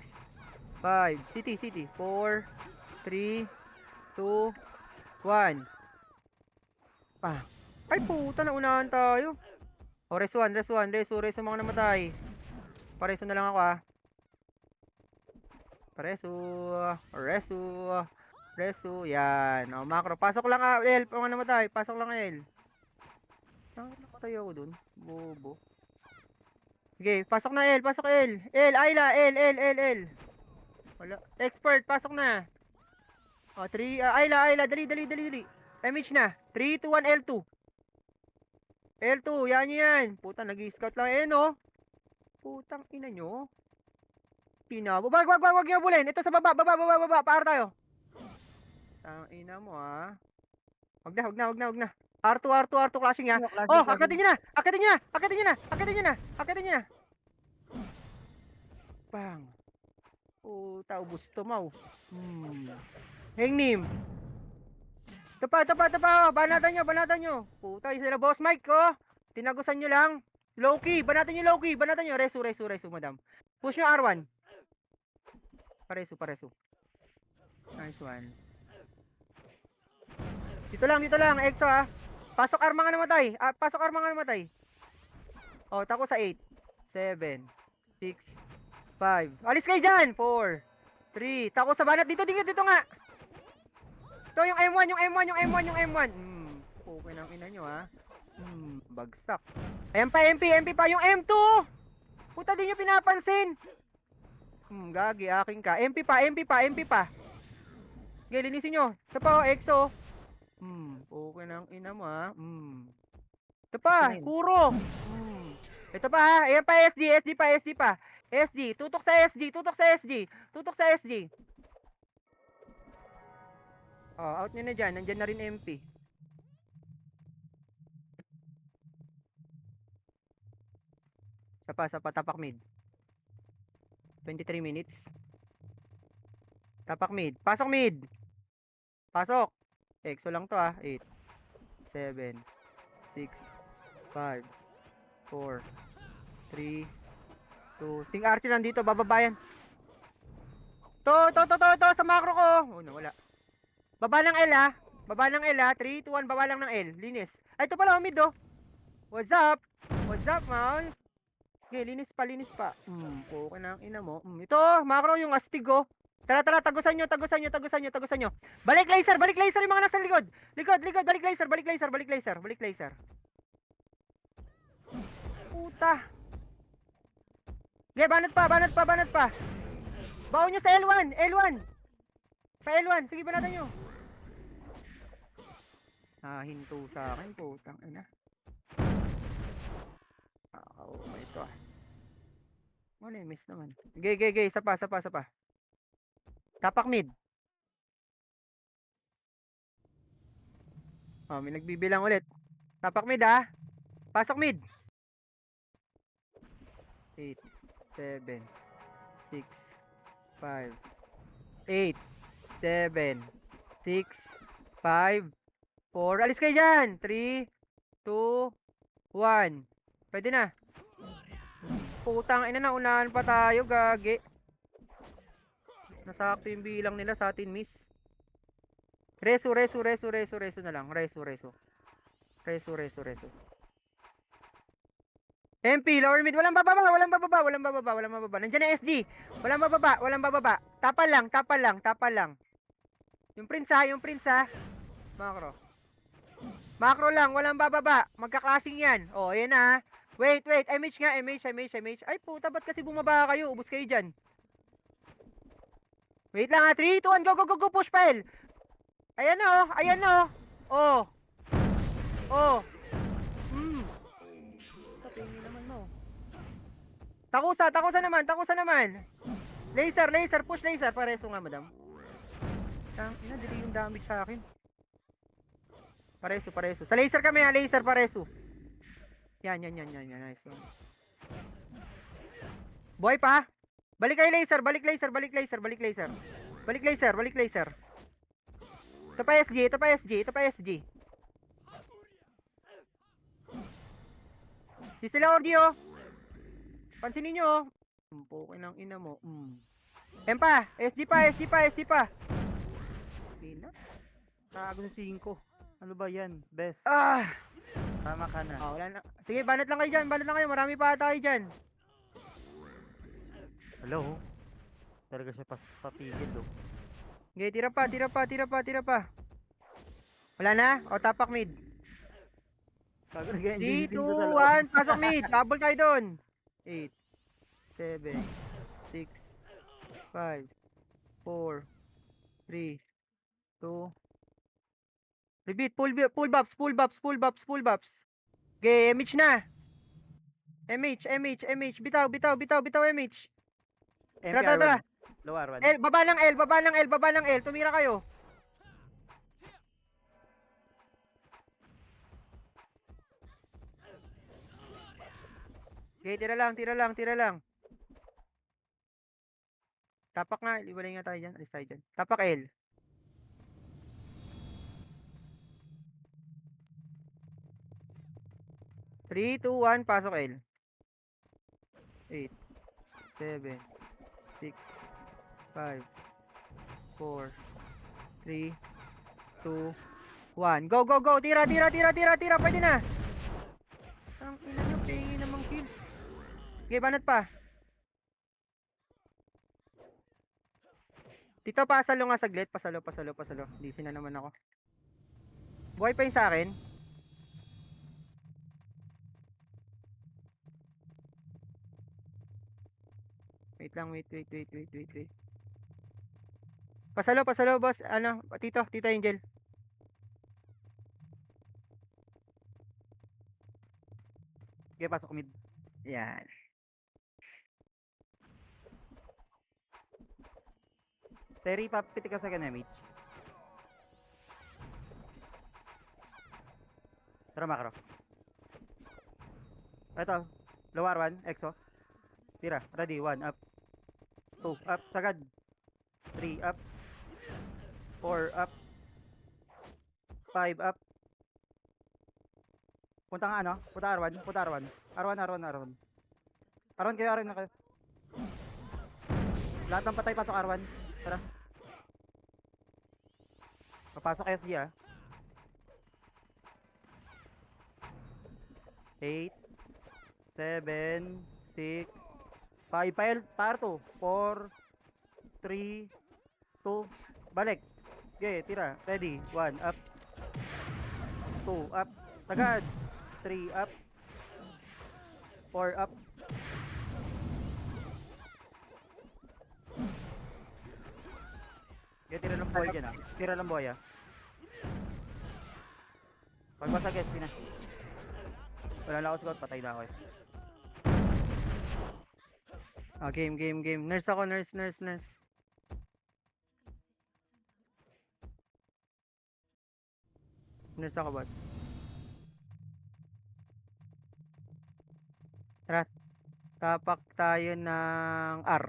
5. City. 4, 3, 2, 1. Ay, puta, naunahan tayo. Res 1, Res yung mga namatay. Pareso na lang ako, Resu, yan. Macro. Pasok lang L, mga namatay. Pasok lang L. Namatay ako dun. Bobo. Sige, pasok na L. Ayla, L. Wala. Expert, pasok na. 3, Ayla, dali. MH na. 3, 2, 1, L2. Yan. Puta, nag-i-scout lang. Putang ina nyo. Wag nyo bulin. Ito sa baba. Para tayo. Ang ina mo, Wag na. R2 clashing, Clashing. Akitin nyo na. Bang. Puta, ubos tumaw. Hengnim. Tapa. Banatan nyo. Puta, yung sila boss Mike, oh. Tinagusan nyo lang. Low-key, banatan nyo. Resu, madam. Push nyo R1. Paresu. Nice one. Dito lang, EXO ah. Pasok arma nga namatay. Oh, tako sa 8, 7, 6, 5. Alis kayo dyan! 4, 3. Tako sa banat. Dito nga. Ito yung M1. Okay ng ina nyo ha. Bagsak. Ayan pa, MP pa. Yung M2! Puta, di nyo pinapansin. Gagi, aking ka. MP pa. Okay, linisin nyo. Ito pa, EXO. Okay ng ina mo ha. Ito pa, puro. Ito pa ha. Ayan pa, SG pa. SG, tutok sa SG. Oh, out nyo na dyan. Nandyan na rin MP. Sapa, tapak mid. 23 minutes. Tapak mid. Pasok mid. Pasok. EXO lang to ah. 8, 7, 6, 5, 4, 3, 2. Sing Archie nandito. Bababayan. To. Sa macro ko. Oh, nawala. Baba ng L ha. 3, 2, 1. Baba lang ng L. Linis. Ay, ito pala mid oh. What's up, man? Okay, linis pa. Okay na ang ina mo. Ito, macro yung astig oh. Tara, tagusan nyo. Balik laser yung mga nasa likod. Likod, balik laser. Puta. Okay, banat pa. Baon nyo sa L1. Pa L1, sige banatan nyo. Hinto sa akin, putang ina. Ito ah. Ano yung miss naman? Gay, sapa. Tapak mid. Oh, may nagbibilang ulit. Tapak mid ah. Pasok mid. 8, 7, 6, 5, 8, 7, 6, 5, 4. Alis kayo dyan. 3, 2, 1. Pwede na. Putang ina, naunahan pa tayo, gagi. Nasakto yung bilang nila sa atin, miss. Resu na lang. Resu. MP, lower mid. Walang bababa. Nandiyan na SG. Walang bababa. Tapal lang. Yung prince ha. Macro lang, walang bababa. Magka-clashing yan. Oh, ayan na ha. Wait. MH nga. Ay, puta, ba't kasi bumaba kayo? Ubus kayo dyan. Wait lang ha. 3, 2, 1. Go. Push pile. Ayan na oh. Oh. Tapingin naman mo. Takusa naman. Laser. Push laser. Pareso nga, madam. Ina, dili yung damage sa akin. Pareso. Sa laser kami ha. Laser, pareso. Yan. Nice one. Boy pa. Balik kayo laser. Balik laser. Ito pa SG. Di sila audio. Pansinin nyo oh. Pukin ng ina mo. Empa. SG pa. Ina. Tago sa 5. Ano ba yan? Best. Tama ka na. Wala na. Sige, banat lang kayo dyan. Marami pa tayo dyan. Hello? Talaga siya papigil oh. Okay, tira pa. Wala na? O, tapak mid. Tago 3, 2, 1. Pasok mid. Double tayo dun. 8, 7, 6, 5, 4, 3, 2. Repeat. Pull buffs. Okay, MH na. MH. Bitaw, MH. Tara. Low R1. Baba ng L. Tumira kayo. Okay, tira lang. Tapak nga, iwalay nga tayo dyan. Alis tayo dyan. Tapak L. Three, two, one, pasok L. 8, 7, 6, 5, 4, 3, 2, 1. Go, go, go! Tira, tira, tira, tira, tira! Pwede na! Ang ina nyo, pengi namang kills. Okay, banat pa. Dito, pasalo nga saglit. Pasalo, pasalo, pasalo. Busy na naman ako. Buhay pa yung sa akin. Wait lang, wait. Pasalo, pasalo, boss. Ano, Tito Angel. Okay, pasok mid. Yan. Terry, papiti ka sa MH. Tara, macro. Ito, lower 1, exo. Tira, ready, 1, up. 2, up, sagad. 3, up. 4, up. 5, up. Punta nga ano, punta R1, punta R1. R1. R1 kayo, R1 na kayo. Lahat ng patay pasok R1. Tara. Papasok SG ah. 8, 7, 6, 5, par 2, 4, 3, 2, balik. Okay, tira. Ready. 1, up. 2, up. Sagad. 3, up. 4, up. Okay, tira ng boy dyan ah. Tira ng boy ah. Pagbasag SP na. Wala na ako scout, patay na ako eh. Ah, game. Nurse ako, nurse. Nurse ako, boss. Tara. Tapak tayo ng R.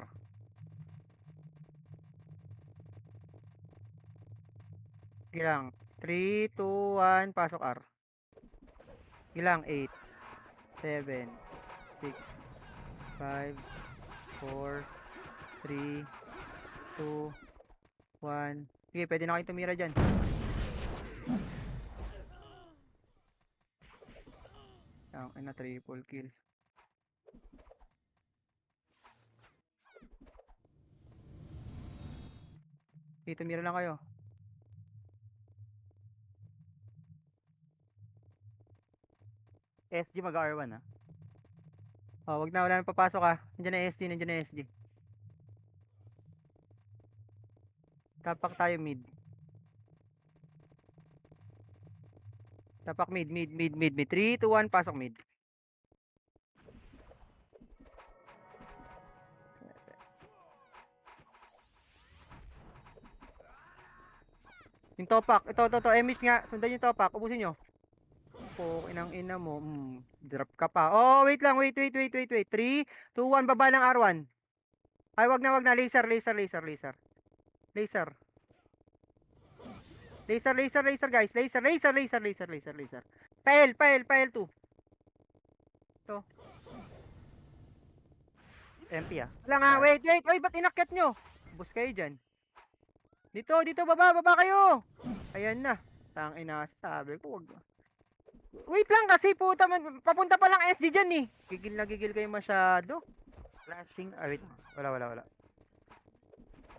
Gilang. 3, 2, 1, pasok R. Gilang. 8, 7, 6, 5, 4, 3, 2, 1. Sige, pwede na kayong tumira dyan. Ang ina, triple kill. Sige, tumira lang kayo. SG mag R1 ah. Oh, wag na, wala na papasok ah. Nandiyan na SD. Tapak tayo mid. Tapak mid. 3, 2, 1, pasok mid. Yung topak, ito, MH nga, sundan yung topak, ubusin nyo. Po, inang ina mo, drop ka pa. Oh, wait lang, wait. 3, 2, 1, baba ng R1. Ay, wag na, laser. Laser, guys, laser. Pael 2. To. MP ah. Wala nga, wait, oy, ba't inakyat nyo? Bus kayo dyan. Dito, baba kayo. Ayan na. Tang ina, sabi ko, wag. Wait lang kasi puta, papunta pa lang SG dyan eh. Gigil na gigil kayo masyado. Flashing. Ah, wait. Wala.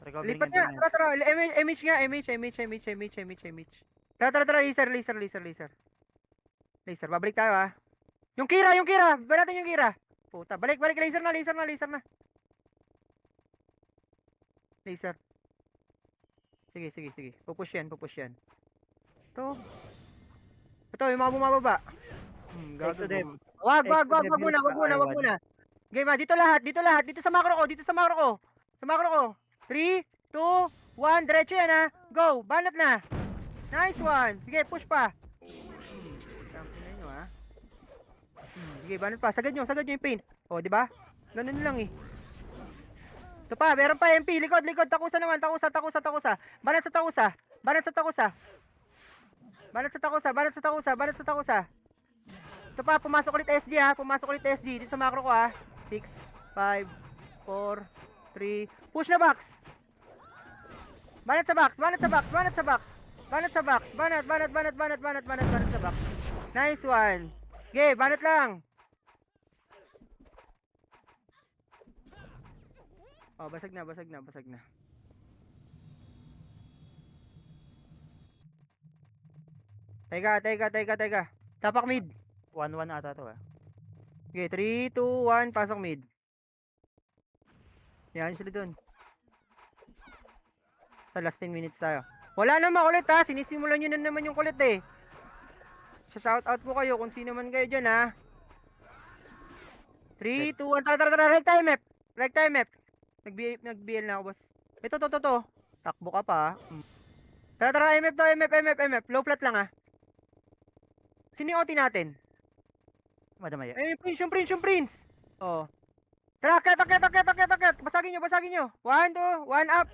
Recovering Lipat and nga, tara. MH nga, MH. Tara, laser, babalik tayo ah. Yung Kira, ba natin yung Kira? Puta, balik, laser na. Laser. Sige. Pupush yan. Ito, yung mga bumababa. Next to them. Wag Exo muna. Game ah, dito lahat. Dito sa macro ko. 3, 2, 1, diretso yan ah. Go, banat na. Nice one. Sige, push pa. Tangina nyo ah. Sige, banat pa. Sagad nyo yung paint. O, di ba? Ganun lang eh. Ito pa, meron pa MP. Likod, likod. Takusa naman. Takusa. Banat sa takusa. Banat sa takusa. Banat sa takusa. Banat sa takusa. Banat sa takusa. Ito pa, pumasok ulit SG ha. Pumasok ulit SG. Dito sa macro ko ha. 6, 5, 4, 3. Push na box. Banat sa box. Banat sa box. Banat sa box. Banat sa box. Banat sa box. Nice one. Okay, banat lang. Oh, basag na. Teka. Tapak mid. 1-1 ata to ah. Okay, 3, 2, 1, pasok mid. Yan sila dun. Sa last 10 minutes tayo. Wala naman kulit ha. Sinisimulan nyo na naman yung kulit eh. Shout out po kayo kung sino man kayo dyan ha. 3, 2, 1. Tara. Right time map. Nag-BL na ako boss. Ito, to. Takbo ka pa ha. Tara, MF to, MF. Low flat lang ha. Sino yung OT natin? Madamaya. Eh, yung Prince. Oh. Tara, akit. Basagin nyo. 1, 2, 1 up.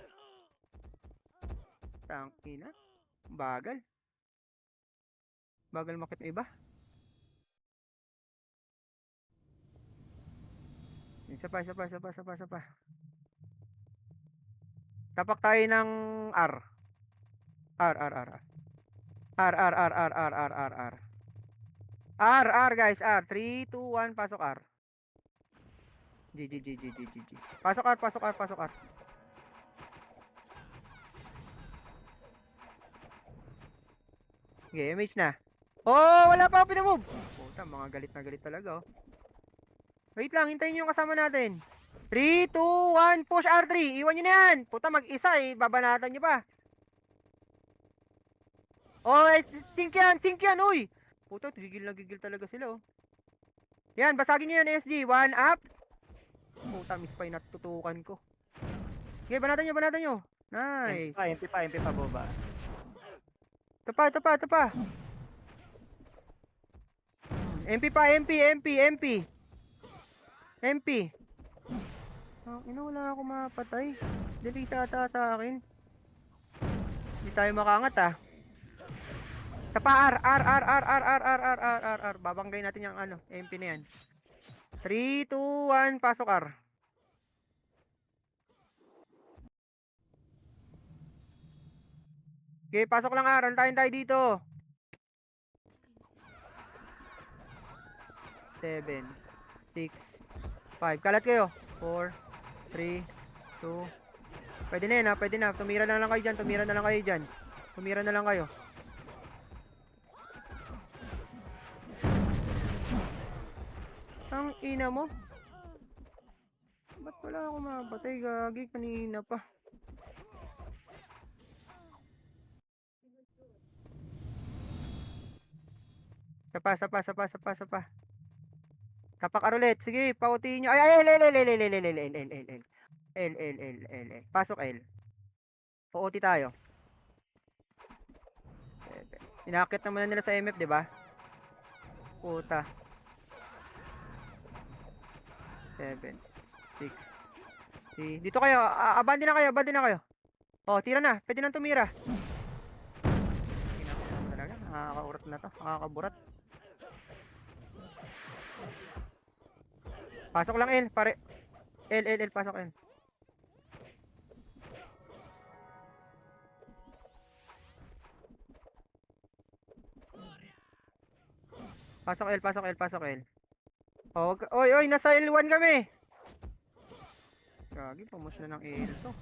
Tangina. Bagal makit ng iba. Isa pa. Tapak tayo ng R. R, guys, R. 3, 2, 1, pasok R. GG. Pasok R. Okay, MH na. Oh, wala pa ako pinamove. Puta, mga galit na galit talaga, oh. Wait lang, hintayin nyo yung kasama natin. 3, 2, 1, push R3. Iwan nyo na yan. Puta, mag-isa eh. Babanatan nyo pa. Oh, sink yan, uy. Puta, gigil talaga sila, oh. Yan, basagin nyo yan, SG. 1 up. Puta, miss pa yung natutukan ko. Okay, banatan nyo. Nice. MP pa boba. Ito pa. MP pa, MP. Oh, wala ako mapatay. Delete ata sa akin. Hindi tayo makangat ah. Sa pa R. Babanggay natin yung MP na yan. 3, 2, 1, pasok R. Okay, pasok lang R. Antayin tayo dito. 7, 6, 5. Kalat kayo. 4, 3, 2. Pwede na yan ha. Pwede na. Tumira na lang kayo dyan. Ang ina mo. Ba't wala ako mapatay? Gagi kanina pa. Sapa. Tapak arulet. Sige, pautiin nyo. Ay, L. Pasok L. Pauti tayo. Inakit naman na nila sa MF, di ba? Puta. 7, 6, 3. Dito kayo. Abandi na kayo. Oh, tira na. Pwede nang tumira. Talaga, nakakaurat na to. Nakakaburat. Pasok lang L. Pare. L. Pasok L. Pasok L. Oh, oy, nasa L1 kami. Gagi, pumus na ng L to.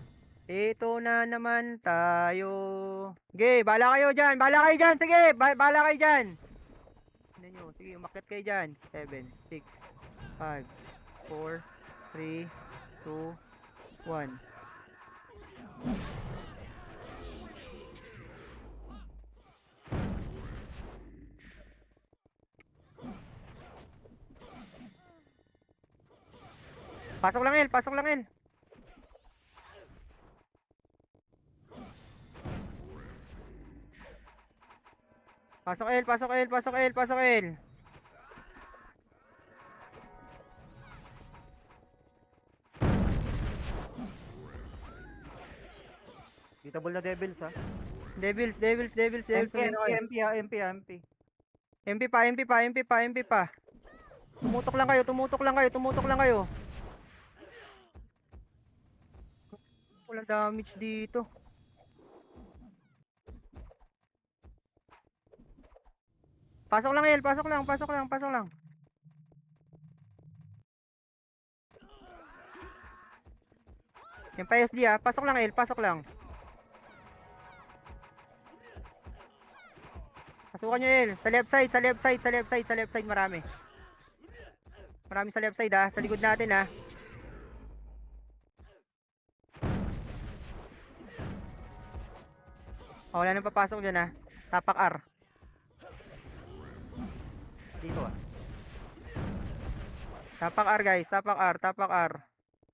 Ito na naman tayo. Sige, bala kayo dyan. Sige, bala kayo dyan. Tignan nyo. Sige, umakyat kayo dyan. 7, 6, 5, 4, 3, 2, 1. Pasok lang L. Pasok lang L. Hitable na devils ha. Devils, MP, sumira kayo. MP. MP pa. Tumutok lang kayo. Walang damage dito. Pasok lang, El. Pasok lang. Yung pa SD ah. Pasok lang, El. Pasok lang. Pasukan nyo, El. Sa left side. Marami. Marami sa left side ah. Sa likod natin ah. Oh, wala nang papasok dyan ah. Tapak R. Dito ah. Tapak R guys. Tapak R.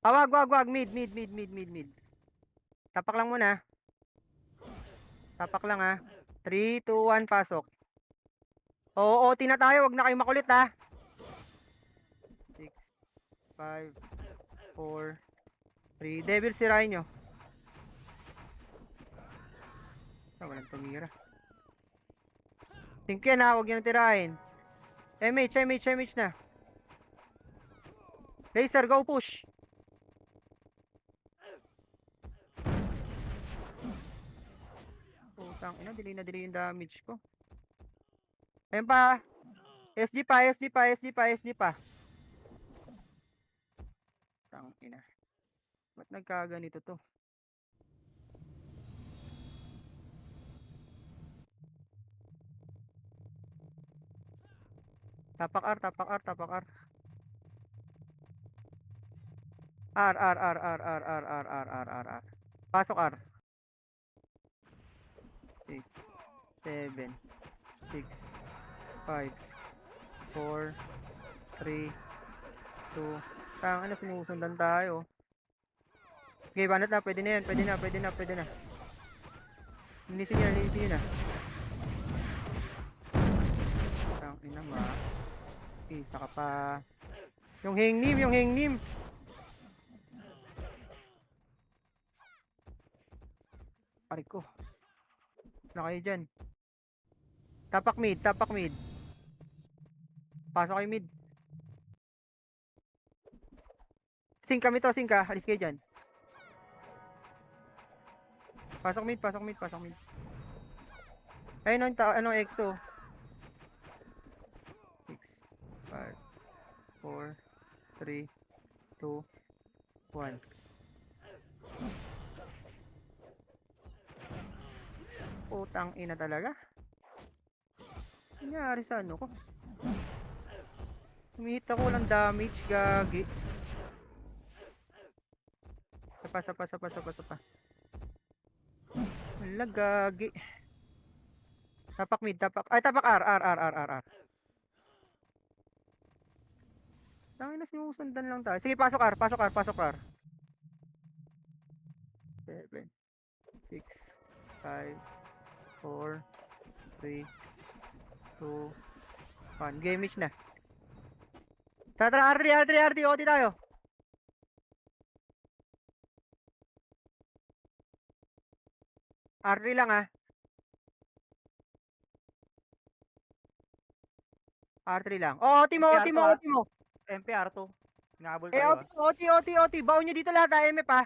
Ah, wag. Mid. Tapak lang muna. Tapak lang ah. 3, 2, 1, pasok. Oo, OT na tayo. Wag na kayo makulit ha. 6, 5, 4, 3. Devil, sirain nyo. Ah, walang tumira. Think yan ha. Huwag nyo tirahin. MH na. Laser, go push. Putang ina, delay yung damage ko. Ayun pa. SD pa. Tang ina. Ba't nagkaganito to? Tapak R. R. Pasok R. 6, 7, 6, 5, 4, 3, 2. Tang ano, sinusundan tayo. Okay, banat na. Pwede na yan. Pwede na. Linisin nyo na. Tang ina ma. Isa ka pa. Yung hangnim. Pare ko. Na kayo dyan. Tapak mid. Pasok kayo mid. Sing kami to, ka. Alis kayo dyan. Pasok mid. Ayun, anong EXO? 6, 5, 4, 3, 2, 1. Putang ina talaga. Nangyari sa ano ko? Humihit ako lang damage, gagi. Sapa. Wala, gagi. Tapak mid. Tapak R. Tangin na, sinusundan lang tayo. Sige, pasok R. 7, 6, 5, 4, 3, 2, 1. Game na. Tara, RD, OT tayo. RD lang ah. R3 lang. Oh, OT mo. MPR to. Nabol Eh, tayo ah. OT. Baon nyo dito lahat ah. MF ah.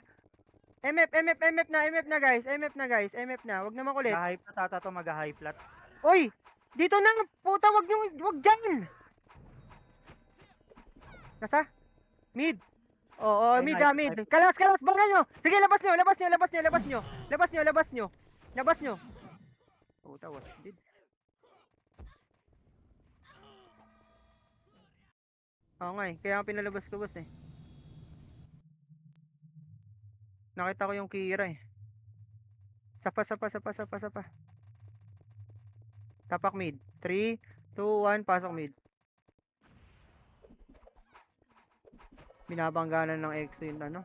MF na guys. MF na. Wag na makulit. Mag-high flat ata to, mag-high flat. Oy! Dito na! Puta, wag dyan! Nasa? Mid. Oo, Ayun, mid high ah, flat, mid. high Kalas, bangan nyo! Sige, labas nyo! Puta, was did. Oo nga eh, kaya nga pinalabas ko boss eh. Nakita ko yung Kira eh. Sapa. Tapak mid. 3, 2, 1, pasok mid. Binabangganan ng EXO yung ano.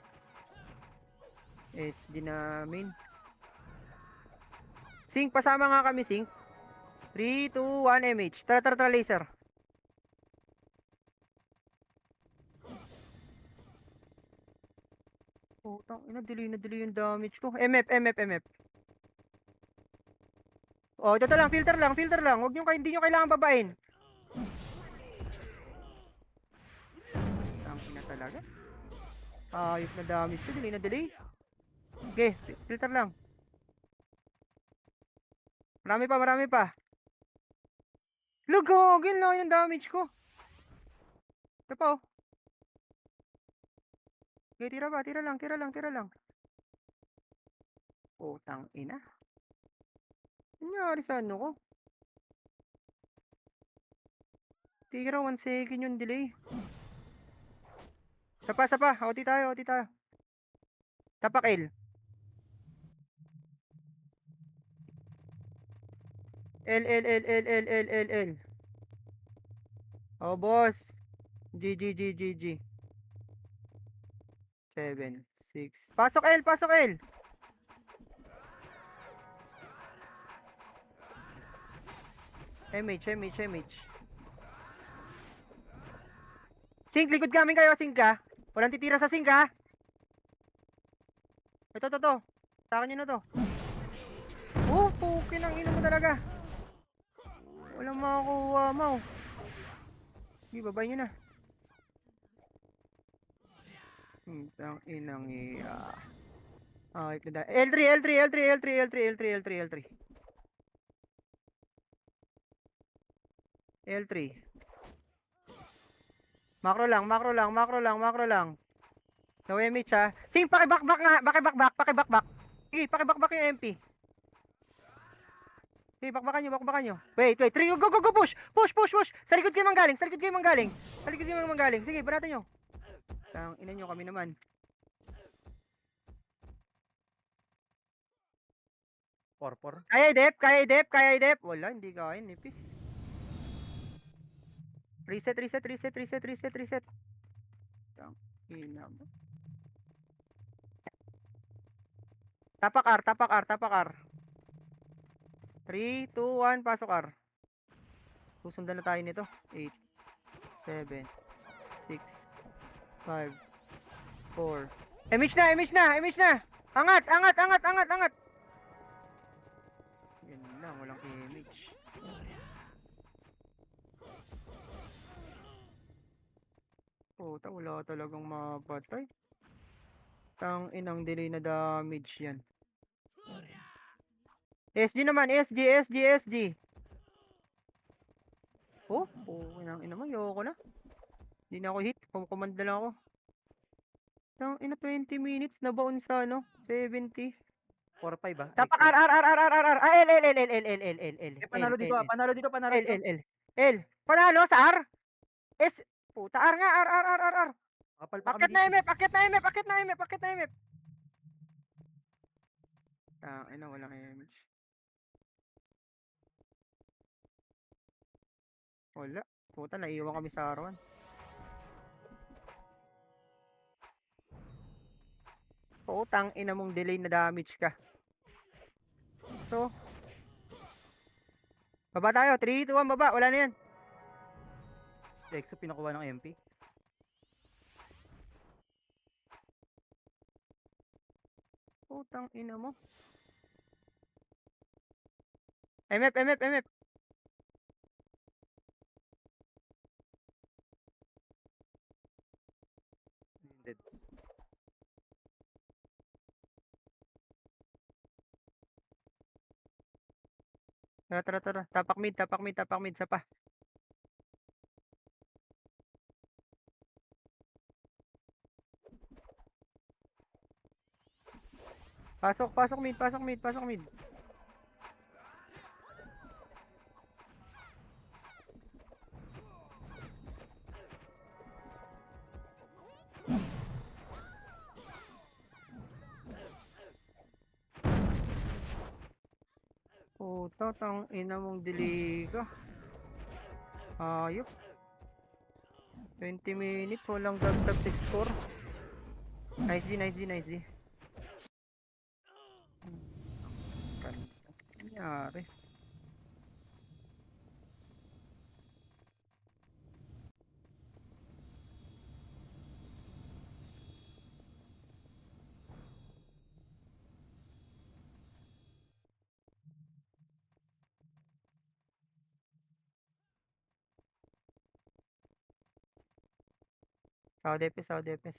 SD namin. Sync, pasama nga kami, sync. 3, 2, 1, MH. Tara, laser. Putang ina, delay yung damage ko. MF. Oh, ito lang, filter lang, filter lang. Hindi nyo kailangan babain. Ang ina talaga. Ayop na damage ko, delay na delay. Okay, filter lang. Marami pa, marami pa. Lugogin lang yung damage ko. Ito pa oh. Okay, tira ba? Tira lang, tira lang, tira lang. Putang ina. Ano nangyari sa ano ko? Tira, 1 second yung delay. Sapa, sapa. OT tayo, OT tayo. Tapak L. L, L, L, L, L, L, L, L. Oh, boss. G, G, G, G, G. 7, 6. Pasok L, pasok L. MH, MH, MH. Sink, likod kami kayo, sink ka. Walang titira sa sink ha. Ito. Sa akin yun na to. Oh, pukin ang ino mo talaga. Walang makakuha mo. Sige, babay nyo na. Ang inang iya. L3, L3, L3, L3, L3, L3, L3, L3. L3. Macro lang, macro lang, macro lang, macro lang. No MH ha. Sing, pakibakbak nga, pakibakbak. Sige, pakibakbak yung MP. Sige, bakbakan nyo. Wait, 3, go, push! Push! Sa likod kayo manggaling, Sige, banatan nyo. Tang ina nyo kami naman. Porpor. Kaya i-dep. Wala, hindi kaya, nipis. Reset. Tang ina mo. Tapak R. 3, 2, 1, pasok R. Susundan na tayo nito. 8, 7, 6, 5, 4. Image na! Angat! Yan lang, walang image. Puta, wala talagang mapatay. Tang inang delay na damage yan. SG naman, SG. Oh, inang ina mo, yoko na. Hindi na ako hit, command na lang ako. Tang ina 20 minutes na baon sa ano, 70. 4-5 ba? Tapak EXO. R. L. Panalo dito. L. Panalo sa R? S. Puta, R nga, R. Kapal pa kami Akit na dito. MF. Ina, walang image. Wala. Puta, naiiwan kami sa R1. Putang ina mong delay na damage ka. So, baba tayo. 3, 2, 1, baba. Wala na yan. EXO pinakuha ng MP. Putang ina mo. MF. Deads. Tara. Tapak mid. Sa pa. Pasok mid. Puta, tang ina mong delay ka. Ayop. 20 minutes, walang dagdag 6 score. Nice D. Nangyari. South defense, south defense.